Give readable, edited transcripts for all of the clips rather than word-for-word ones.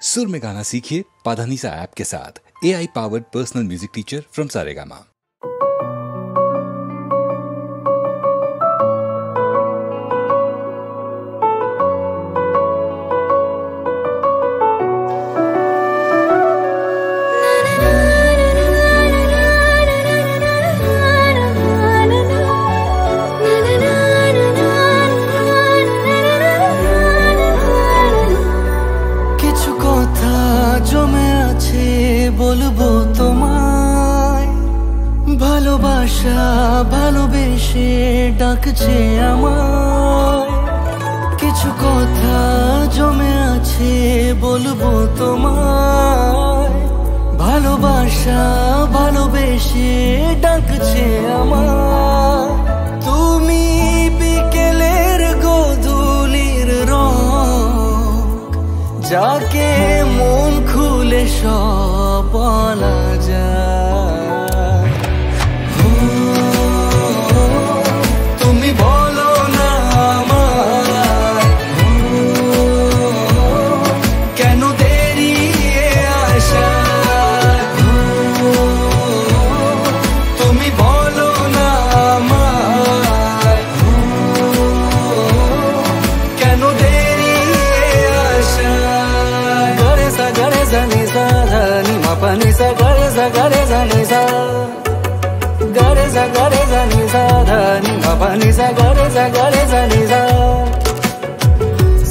सुर में गाना सीखिए पाधानीसा ऐप के साथ। AI powered personal music teacher from Saregama. বলবো তোমায় ভালোবাসা ভালোবেসে ডাকছে আমায় কিছু কথা জমে আছে বলবো তোমায় ভালোবাসা ভালোবেসে ডাকছে আমায় তুমি বিকেলের গোধূলির রং যাকে মন খুলে সব বলা যায় তুমি বলো না আমায় কেন দেরি আসা তুমি বলো না আমায় কেন দেরি আসা গরে সা নি সা নি মা পা নি সা গরে সা নি সা নি সা নি মা পা নি সা নি সা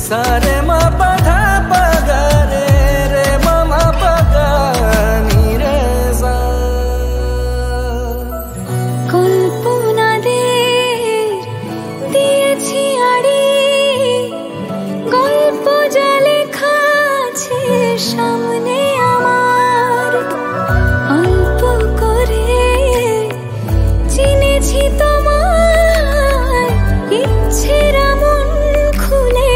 সা রে মা পা ধা পা গা রে মা মা পা গা নি রে সা কল্পনা দিয়েছি আড়ি গল্প যা লেখা আছে সামনে আমার অল্প করে চিনেছি তোমায় ইচ্ছের মন খুলে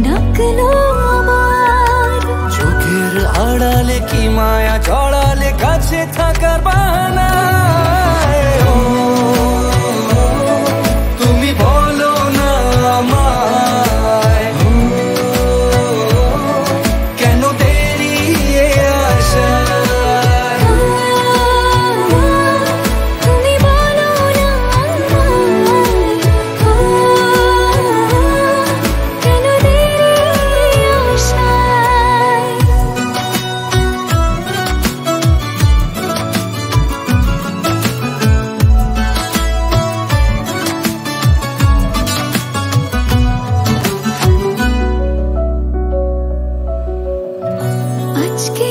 ডাকলো আমার চোখের আড়ালে কি মায়া জড়ালে কাছে থাকার বাহানা তুমি বলো না আমায় কেন দেরি আসা তুমি বলো না কেন দেরি আসায় আজকে